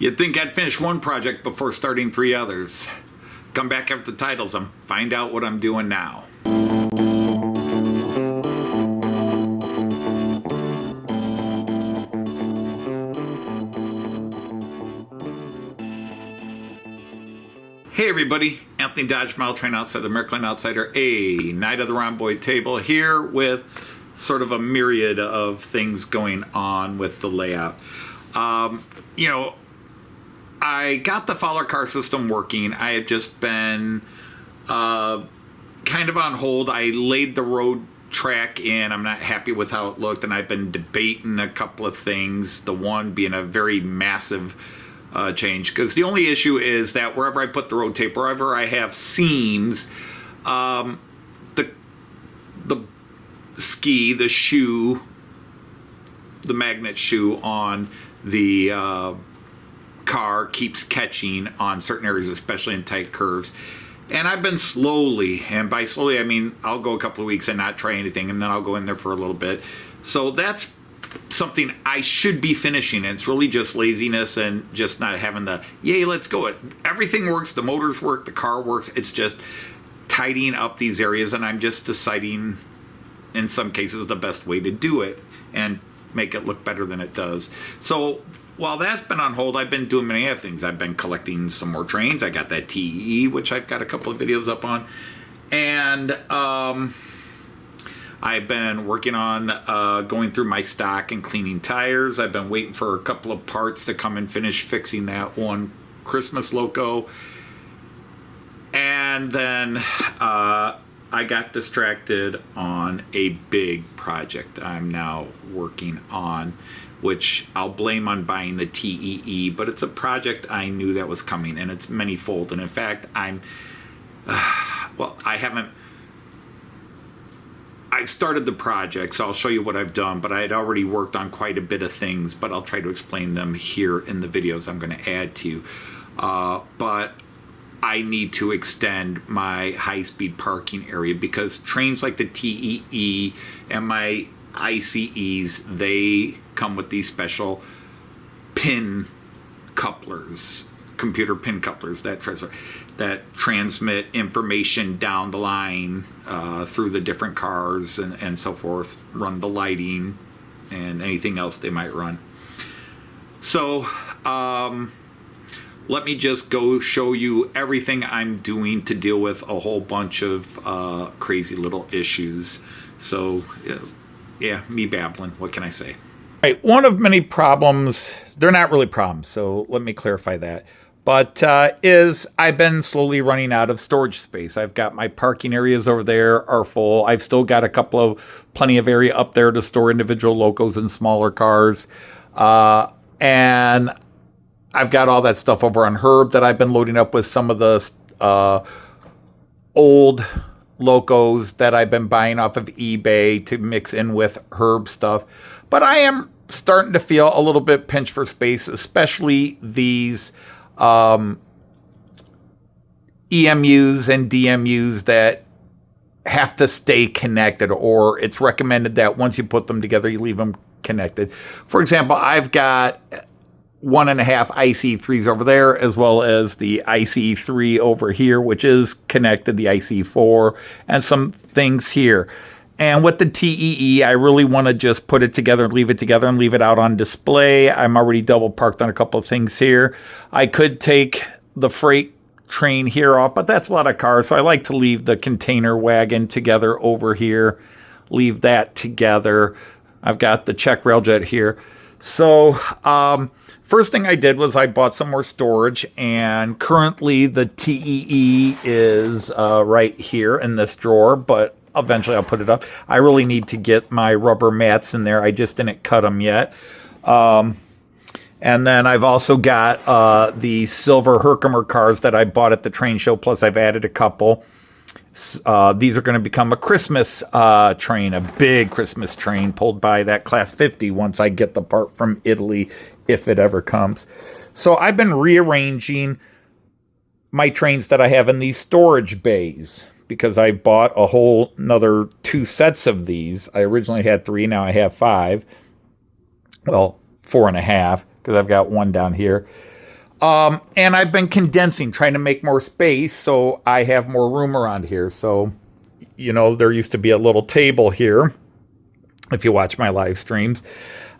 You'd think I'd finish one project before starting 3 others. Come back after the titles and find out what I'm doing now. Hey everybody, Anthony Dodge, Mile Train Outsider, American Outsider, a Night of the Rhomboid Table here with sort of a myriad of things going on with the layout. I got the Fowler car system working. I had just been kind of on hold. I laid the road track in. I'm not happy with how it looked, and I've been debating a couple of things, the one being a very massive change, because the only issue is that wherever I put the road tape, wherever I have seams, the shoe, the magnet shoe on the car keeps catching on certain areas, especially in tight curves. And I've been slowly, and by slowly I mean I'll go a couple of weeks and not try anything, and then I'll go in there for a little bit. So that's something I should be finishing. It's really just laziness and just not having the yay, let's go. Everything works, the motors work, the car works. It's just tidying up these areas, and I'm just deciding in some cases the best way to do it and make it look better than it does. So while that's been on hold, I've been doing many other things. I've been collecting some more trains. I got that TEE, which I've got a couple of videos up on. And I've been working on going through my stock and cleaning tires. I've been waiting for a couple of parts to come and finish fixing that one Christmas loco. And then I got distracted on a big project I'm now working on, which I'll blame on buying the TEE, but it's a project I knew that was coming, and it's many-fold. And in fact, I've started the project, so I'll show you what I've done, but I had already worked on quite a bit of things, but I'll try to explain them here in the videos I'm going to add to you. But I need to extend my high-speed parking area, because trains like the TEE and my ICEs, they come with these special pin couplers, computer pin couplers that transmit information down the line through the different cars and so forth, run the lighting and anything else they might run. So let me just go show you everything I'm doing to deal with a whole bunch of crazy little issues. So yeah, me babbling. What can I say? All right, one of many problems, they're not really problems, so let me clarify that, but is I've been slowly running out of storage space. I've got my parking areas over there are full. I've still got plenty of area up there to store individual locos and smaller cars. And I've got all that stuff over on Herb that I've been loading up with some of the old locos that I've been buying off of eBay to mix in with Herb stuff. But I am starting to feel a little bit pinched for space, especially these EMUs and DMUs that have to stay connected, or it's recommended that once you put them together, you leave them connected. For example, I've got 1.5 IC3s over there, as well as the IC3 over here, which is connected, the IC4, and some things here. And with the TEE, I really want to just put it together and leave it out on display. I'm already double parked on a couple of things here. I could take the freight train here off, but that's a lot of cars, so I like to leave the container wagon together over here, leave that together. I've got the check railjet here. So first thing I did was I bought some more storage, and currently the TEE is right here in this drawer, but eventually I'll put it up. I really need to get my rubber mats in there. I just didn't cut them yet. And then I've also got the silver Herkimer cars that I bought at the train show, plus I've added a couple. These are going to become a Christmas train, a big Christmas train pulled by that Class 50 once I get the part from Italy, if it ever comes. So I've been rearranging my trains that I have in these storage bays, because I bought a whole another 2 sets of these. I originally had 3, now I have 5. Well, 4.5, because I've got one down here. And I've been condensing, trying to make more space so I have more room around here. So, there used to be a little table here. If you watch my live streams,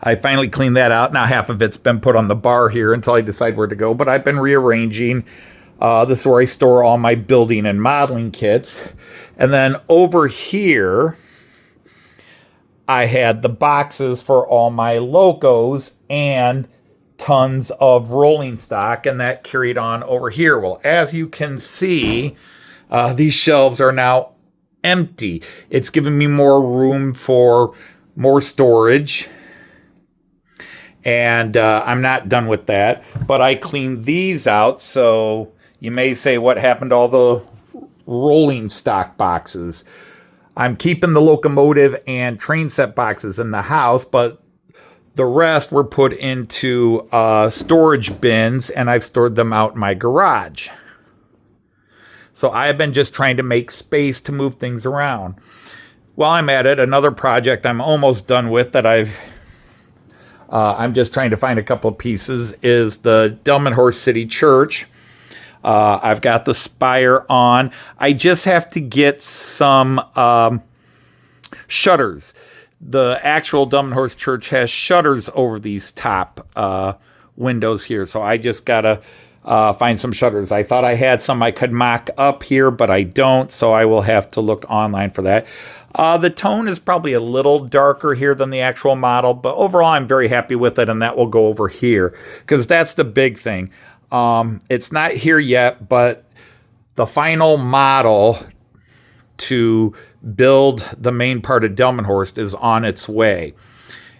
I finally cleaned that out. Now half of it's been put on the bar here until I decide where to go. But I've been rearranging. This is where I store all my building and modeling kits. And then over here, I had the boxes for all my locos and tons of rolling stock, and that carried on over here. Well, as you can see, these shelves are now empty. It's given me more room for more storage, and I'm not done with that, but I cleaned these out. So you may say, what happened to all the rolling stock boxes? I'm keeping the locomotive and train set boxes in the house, but the rest were put into storage bins, and I've stored them out in my garage. So I've been just trying to make space to move things around. While I'm at it, another project I'm almost done with that I'm just trying to find a couple of pieces is the Delmenhorst City Church. I've got the spire on. I just have to get some shutters. The actual Delmenhorst Church has shutters over these top windows here, so I just gotta find some shutters. I thought I had some I could mock up here, but I don't, so I will have to look online for that. The tone is probably a little darker here than the actual model, but overall I'm very happy with it, and that will go over here, because that's the big thing. It's not here yet, but the final model to build the main part of Delmenhorst is on its way.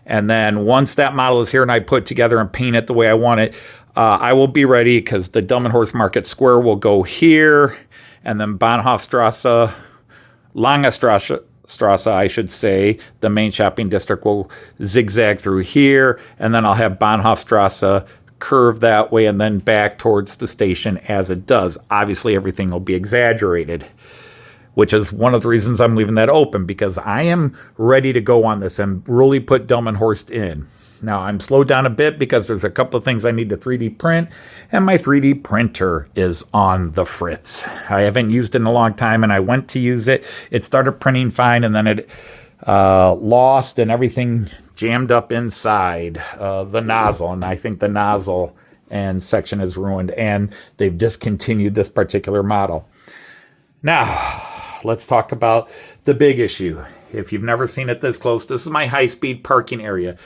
And then once that model is here and I put together and paint it the way I want it, I will be ready, because the Delmenhorst Market Square will go here, and then Bahnhofstrasse, Langestrasse, I should say, the main shopping district will zigzag through here, and then I'll have Bahnhofstrasse curve that way and then back towards the station as it does. Obviously, everything will be exaggerated, which is one of the reasons I'm leaving that open, because I am ready to go on this and really put Delmenhorst in. Now, I'm slowed down a bit because there's a couple of things I need to 3D print, and my 3D printer is on the fritz. I haven't used it in a long time, and I went to use it. It started printing fine, and then it lost, and everything jammed up inside the nozzle, and I think the nozzle and section is ruined, and they've discontinued this particular model. Now, let's talk about the big issue. If you've never seen it this close, this is my high-speed parking area.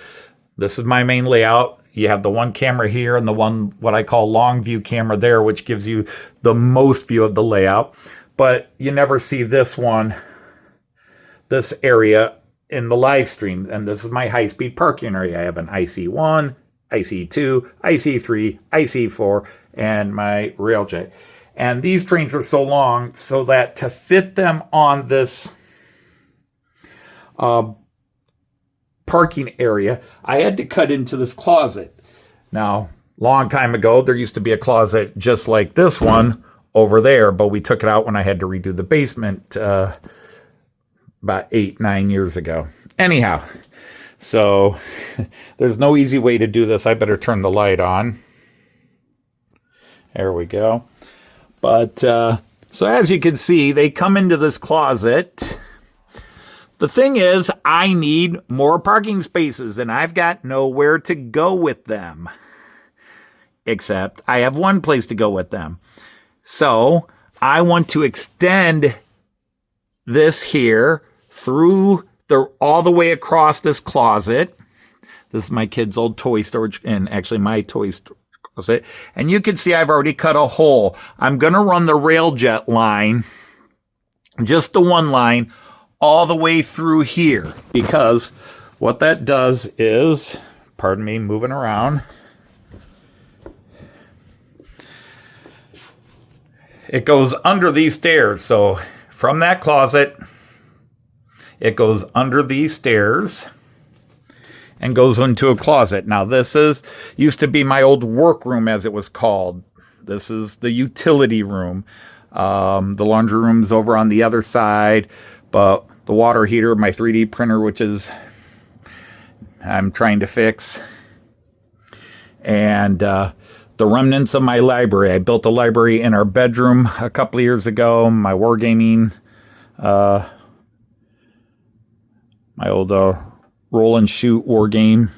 This is my main layout. You have the one camera here and the one, what I call long view camera there, which gives you the most view of the layout. But you never see this one, this area in the live stream. And this is my high-speed parking area. I have an IC1, IC2, IC3, IC4, and my railjet. And these trains are so long so that to fit them on this parking area, I had to cut into this closet. Now, long time ago, there used to be a closet just like this one over there, but we took it out when I had to redo the basement about 8-9 years ago. Anyhow, so there's no easy way to do this. I better turn the light on. There we go. But so as you can see, they come into this closet. The thing is, I need more parking spaces, and I've got nowhere to go with them. Except I have one place to go with them. So I want to extend this here through all the way across this closet. This is my kid's old toy storage, and actually my toy closet. And you can see I've already cut a hole. I'm going to run the railjet line, just the one line, all the way through here, because what that does is, pardon me, moving around, it goes under these stairs. So from that closet, it goes under these stairs and goes into a closet. Now this used to be my old workroom, as it was called. This is the utility room. The laundry room's over on the other side, but the water heater, my 3D printer, which is I'm trying to fix. And the remnants of my library. I built a library in our bedroom a couple of years ago. My wargaming, my old roll and shoot war game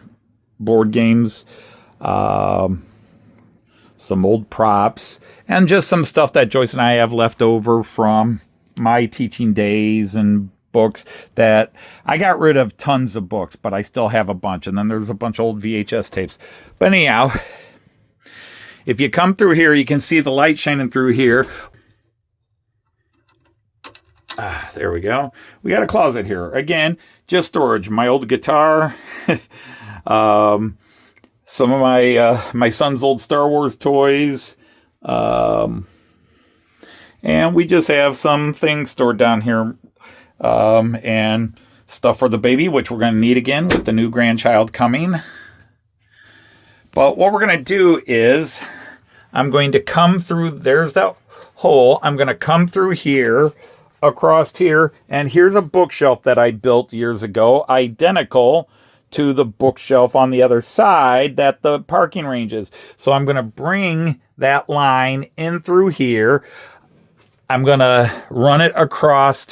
board games, some old props, and just some stuff that Joyce and I have left over from my teaching days and books that I got rid of tons of books, but I still have a bunch. And then there's a bunch of old VHS tapes. But anyhow, if you come through here, you can see the light shining through here. There we go. We got a closet here. Again, just storage. My old guitar, some of my son's old Star Wars toys, and we just have some things stored down here, and stuff for the baby, which we're going to need again with the new grandchild coming. But what we're going to do is I'm going to come through, there's that hole. I'm going to come through here, across here, and here's a bookshelf that I built years ago, identical to the bookshelf on the other side that the parking range is. So I'm going to bring that line in through here. I'm going to run it across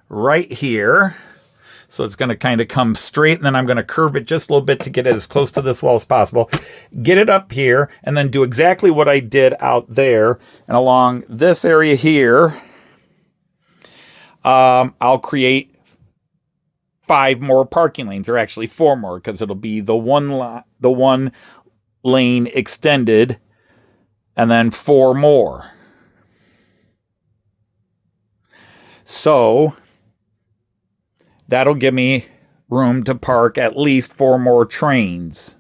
right here. So it's going to kind of come straight, and then I'm going to curve it just a little bit to get it as close to this wall as possible. Get it up here, and then do exactly what I did out there. And along this area here, I'll create 5 more parking lanes, or actually 4 more, because it'll be the one lane extended, and then 4 more. So that'll give me room to park at least 4 more trains.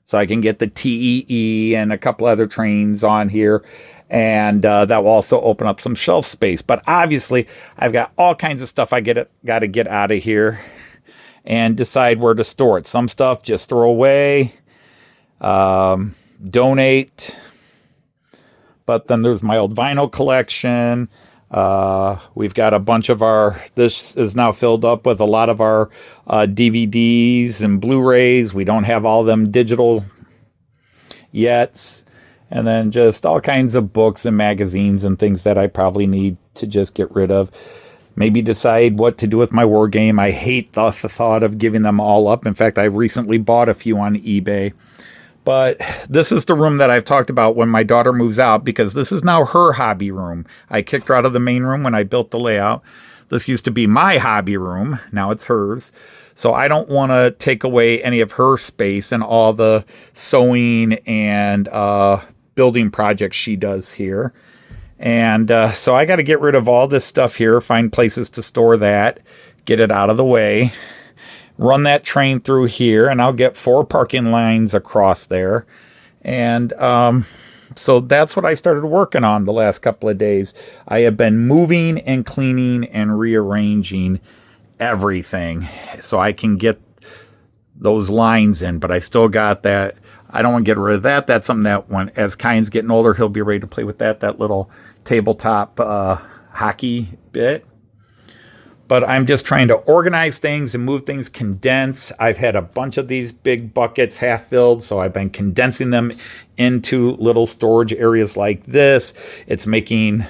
So I can get the TEE and a couple other trains on here. And that will also open up some shelf space. But obviously, I've got all kinds of stuff I got to get out of here and decide where to store it. Some stuff just throw away, donate. But then there's my old vinyl collection. We've got a bunch of this is now filled up with a lot of our DVDs and Blu-rays. We don't have all them digital yet. And then just all kinds of books and magazines and things that I probably need to just get rid of. Maybe decide what to do with my war game. I hate the thought of giving them all up. In fact, I recently bought a few on eBay. But this is the room that I've talked about when my daughter moves out, because this is now her hobby room. I kicked her out of the main room when I built the layout. This used to be my hobby room. Now it's hers. So I don't want to take away any of her space and all the sewing and building projects she does here. And so I got to get rid of all this stuff here, find places to store that, get it out of the way, run that train through here, and I'll get 4 parking lines across there. And so that's what I started working on the last couple of days. I have been moving and cleaning and rearranging everything so I can get those lines in, but I still got that. I don't want to get rid of that. That's something that as Kyan's getting older, he'll be ready to play with that little tabletop hockey bit. But I'm just trying to organize things and move things, condense. I've had a bunch of these big buckets half filled, so I've been condensing them into little storage areas like this. It's making,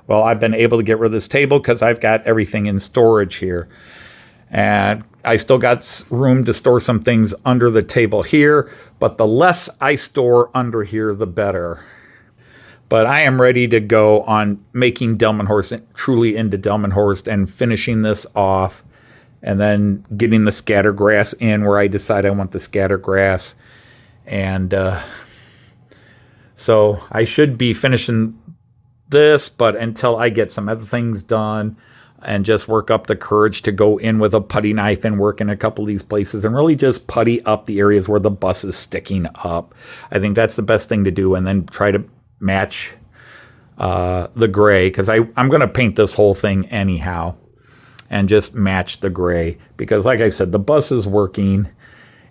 well, I've been able to get rid of this table because I've got everything in storage here. And I still got room to store some things under the table here, but the less I store under here, the better. But I am ready to go on making Delmenhorst truly into Delmenhorst and finishing this off, and then getting the scatter grass in where I decide I want the scatter grass. And so I should be finishing this, but until I get some other things done and just work up the courage to go in with a putty knife and work in a couple of these places and really just putty up the areas where the bus is sticking up. I think that's the best thing to do, and then try to match the gray, because I'm going to paint this whole thing anyhow and just match the gray, because like I said, the bus is working.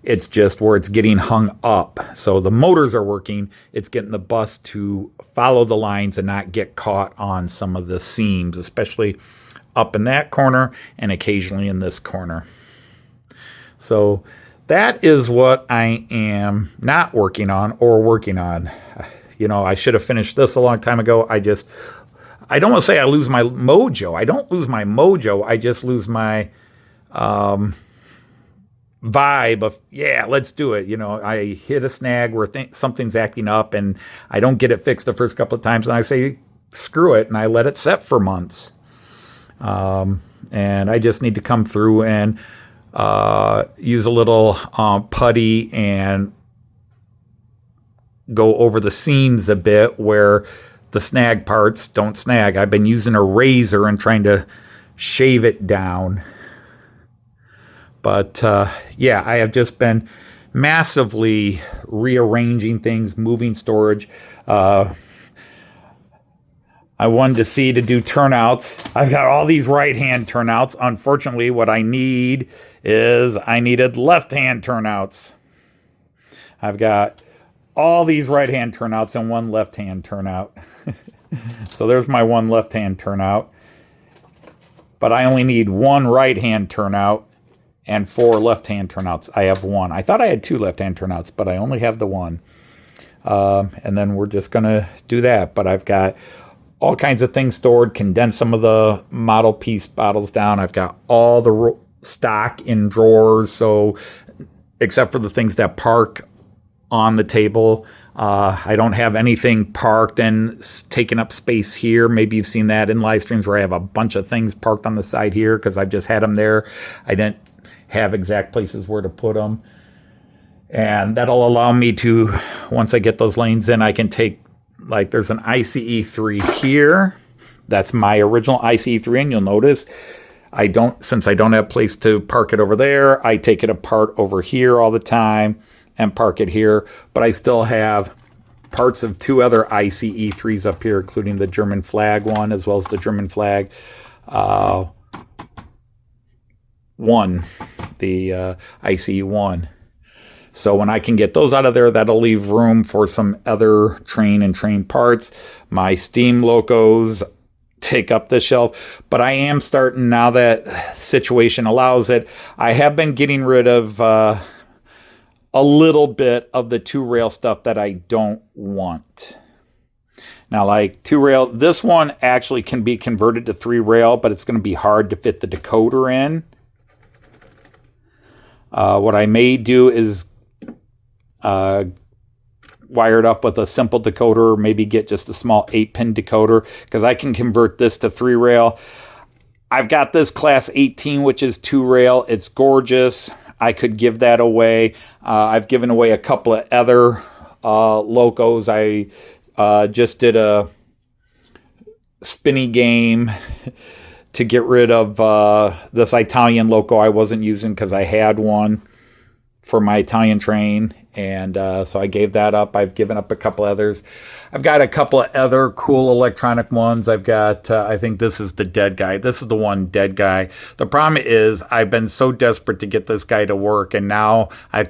It's just where it's getting hung up. So the motors are working. It's getting the bus to follow the lines and not get caught on some of the seams, especially up in that corner and occasionally in this corner. So that is what I am not working on or working on. I should have finished this a long time ago. I don't want to say I lose my mojo. I don't lose my mojo. I just lose my vibe of, yeah, let's do it. I hit a snag where something's acting up and I don't get it fixed the first couple of times. And I say, screw it. And I let it set for months. And I just need to come through and use a little putty and go over the seams a bit where the snag parts don't snag. I've been using a razor and trying to shave it down. But yeah, I have just been massively rearranging things, moving storage. I wanted to see to do turnouts. I've got all these right-hand turnouts. Unfortunately, what I needed left-hand turnouts. I've got all these right-hand turnouts and one left-hand turnout. So there's my one left-hand turnout. But I only need one right-hand turnout and 4 left-hand turnouts. I have one. I thought I had 2 left-hand turnouts, but I only have the one. And then we're just going to do that. But I've got all kinds of things stored, condensed some of the model piece bottles down. I've got all the stock in drawers, so except for the things that park on the table, I don't have anything parked and taking up space here. Maybe you've seen that in live streams where I have a bunch of things parked on the side here because I've just had them there. I didn't have exact places where to put them. And that'll allow me to, once I get those lanes in, I can take, like there's an ICE3 here. That's my original ICE3, and you'll notice since I don't have place to park it over there, I take it apart over here all the time and park it here. But I still have parts of 2 other ICE3s up here, including the German flag one, as well as the German flag one, the ICE1. So when I can get those out of there, that'll leave room for some other train and train parts. My steam locos take up the shelf, but I am starting, now that situation allows it, I have been getting rid of a little bit of the 2-rail stuff that I don't want. Now, like 2-rail, this one actually can be converted to 3-rail, but it's going to be hard to fit the decoder in. What I may do is wire it up with a simple decoder, or maybe get just a small 8-pin decoder, because I can convert this to 3-rail. I've got this class 18, which is 2-rail. It's gorgeous. I could give that away. I've given away a couple of other locos. I just did a spinny game to get rid of this Italian loco I wasn't using because I had one for my Italian train. And so I gave that up. I've given up a couple others. I've got a couple of other cool electronic ones. I've got, I think this is the dead guy. This is the one dead guy. The problem is I've been so desperate to get this guy to work. And now I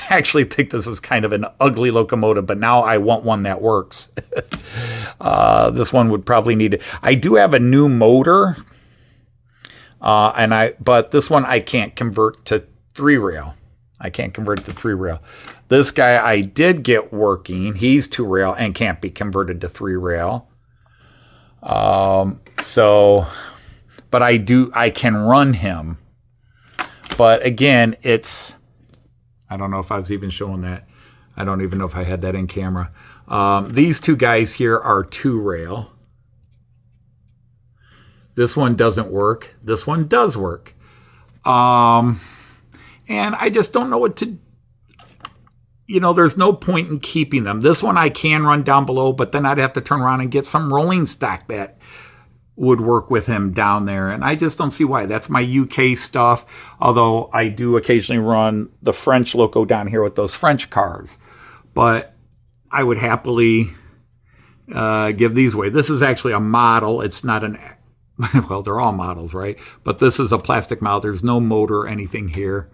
actually think this is kind of an ugly locomotive, but now I want one that works. This one would probably need it. I do have a new motor. But this one I can't convert to 3-rail. I can't convert it to 3-rail. This guy I did get working. He's 2-rail and can't be converted to 3-rail. But I can run him. But again, I don't know if I was even showing that. I don't even know if I had that in camera. These 2 guys here are 2-rail. This one doesn't work. This one does work. And I just don't know what to, there's no point in keeping them. This one I can run down below, but then I'd have to turn around and get some rolling stock that would work with him down there. And I just don't see why. That's my UK stuff. Although I do occasionally run the French loco down here with those French cars. But I would happily give these away. This is actually a model. It's not well, they're all models, right? But this is a plastic model. There's no motor or anything here.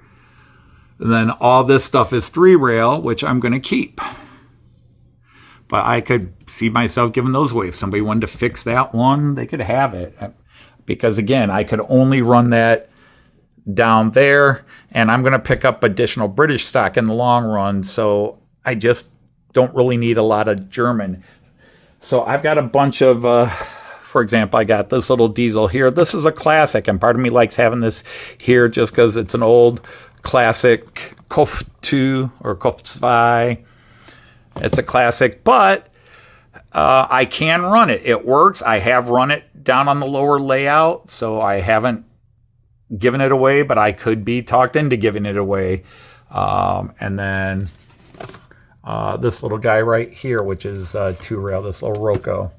And then all this stuff is 3-rail, which I'm going to keep. But I could see myself giving those away. If somebody wanted to fix that one, they could have it. Because again, I could only run that down there, and I'm going to pick up additional British stock in the long run, so I just don't really need a lot of German. So I've got a bunch of, for example, I got this little diesel here. This is a classic, and part of me likes having this here just because it's an old classic Kopf 2 or Kopf 2. It's a classic, but I can run it. It works. I have run it down on the lower layout, so I haven't given it away, but I could be talked into giving it away. And then this little guy right here, which is 2-rail, this little Roco.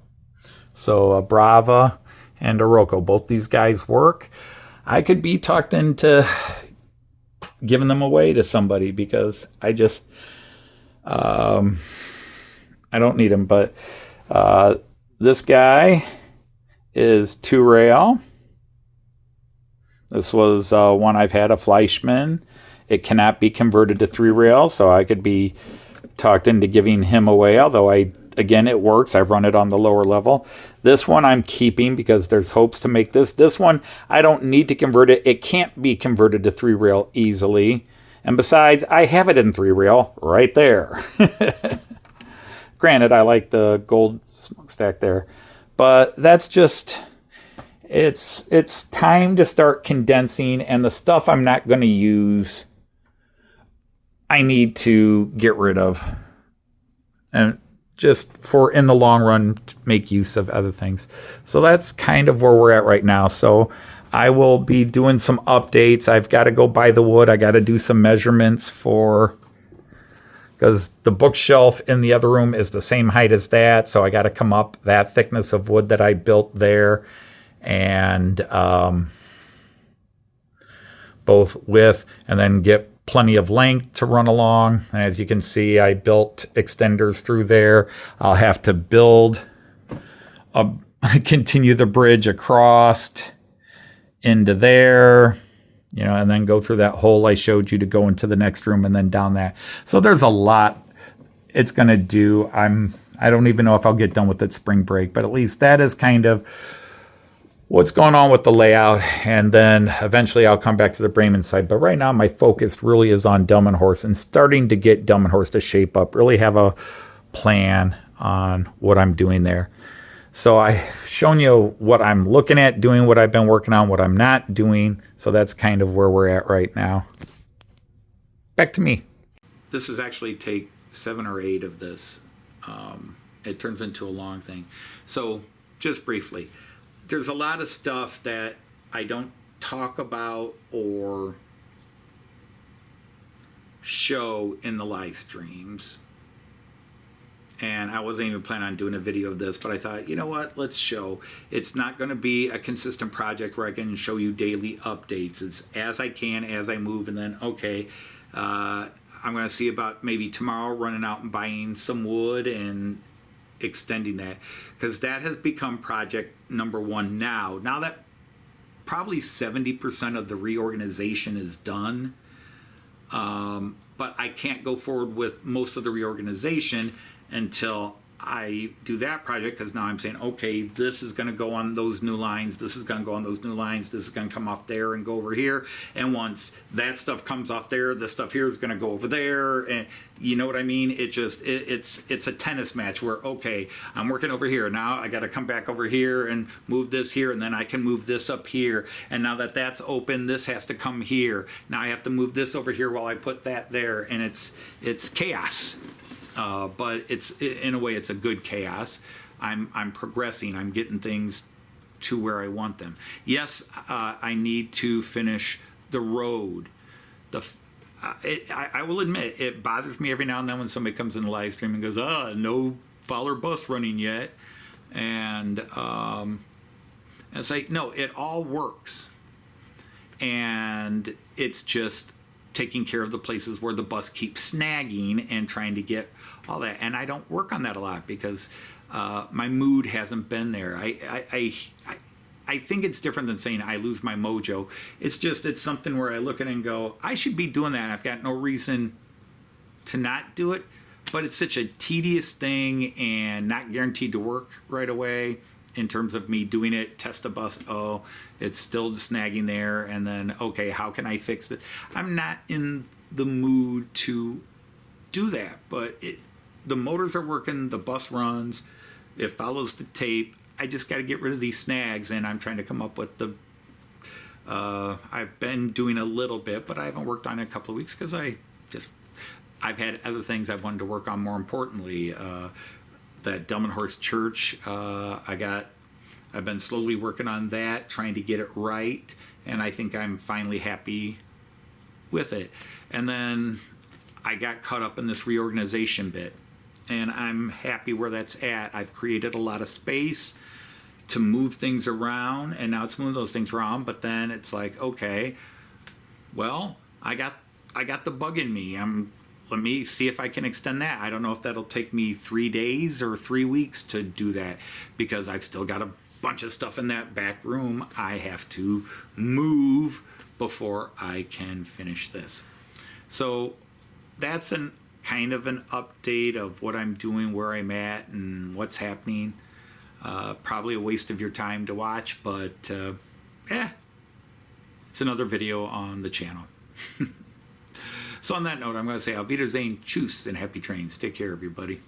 So a Brava and a Roco, both these guys work. I could be talked into giving them away to somebody because I just I don't need them. But this guy is 2-rail. This was one I've had, a Fleischmann. It cannot be converted to 3-rail, so I could be talked into giving him away, although again, it works. I've run it on the lower level. This one I'm keeping because there's hopes to make this. This one, I don't need to convert it. It can't be converted to 3-rail easily. And besides, I have it in 3-rail right there. Granted, I like the gold smokestack there. But that's just, it's time to start condensing, and the stuff I'm not going to use, I need to get rid of. And just for in the long run, make use of other things. So that's kind of where we're at right now. So I will be doing some updates. I've got to go buy the wood. I got to do some measurements because the bookshelf in the other room is the same height as that. So I got to come up that thickness of wood that I built there, and both width, and then get plenty of length to run along. And as you can see, I built extenders through there. I'll have to continue the bridge across into there, and then go through that hole I showed you to go into the next room, and then down that. So there's a lot it's going to do. I don't even know if I'll get done with it spring break, but at least that is kind of what's going on with the layout, and then eventually I'll come back to the Bremen side. But right now my focus really is on Delmenhorst and starting to get Delmenhorst to shape up, really have a plan on what I'm doing there. So I've shown you what I'm looking at doing, what I've been working on, what I'm not doing. So that's kind of where we're at right now. Back to me. This is actually take 7 or 8 of this. It turns into a long thing. So just briefly, there's a lot of stuff that I don't talk about or show in the live streams. And I wasn't even planning on doing a video of this, but I thought, you know what, let's show. It's not going to be a consistent project where I can show you daily updates. It's as I can, as I move, and then, okay, I'm going to see about maybe tomorrow running out and buying some wood and extending that, because that has become project number 1 now. Now that probably 70% of the reorganization is done, but I can't go forward with most of the reorganization until I do that project, because now I'm saying, okay, this is going to go on those new lines, this is going to go on those new lines, this is going to come off there and go over here, and once that stuff comes off there, the stuff here is going to go over there, and you know what I mean? It's a tennis match where, okay, I'm working over here, now I got to come back over here and move this here, and then I can move this up here, and now that that's open, this has to come here, now I have to move this over here while I put that there, and it's chaos. But it's, in a way, it's a good chaos. I'm progressing. I'm getting things to where I want them. Yes, I need to finish the road. I will admit, it bothers me every now and then when somebody comes in the live stream and goes, no Fowler bus running yet. And it's like, no, it all works. And it's just taking care of the places where the bus keeps snagging and trying to get all that. And I don't work on that a lot because my mood hasn't been there. I think it's different than saying I lose my mojo. It's something where I look at it and go, I should be doing that. I've got no reason to not do it, but it's such a tedious thing and not guaranteed to work right away. in terms of me doing it, test a bus, oh, it's still snagging there, and then, okay, how can I fix it? I'm not in the mood to do that, but the motors are working, the bus runs, it follows the tape. I just got to get rid of these snags, and I'm trying to come up with the I've been doing a little bit, but I haven't worked on it in a couple of weeks because I've had other things I've wanted to work on more importantly. That Delmenhorst Church, I've been slowly working on that, trying to get it right, and I think I'm finally happy with it. And then I got caught up in this reorganization bit, and I'm happy where that's at. I've created a lot of space to move things around, and now it's moving those things around, but then it's like, okay, well, I got the bug in me. Let me see if I can extend that. I don't know if that'll take me 3 days or 3 weeks to do that, because I've still got a bunch of stuff in that back room I have to move before I can finish this. So that's kind of an update of what I'm doing, where I'm at, and what's happening. Probably a waste of your time to watch, but it's another video on the channel. So on that note, I'm going to say Auf Wiedersehen, tschüss, and happy trains. Take care, everybody.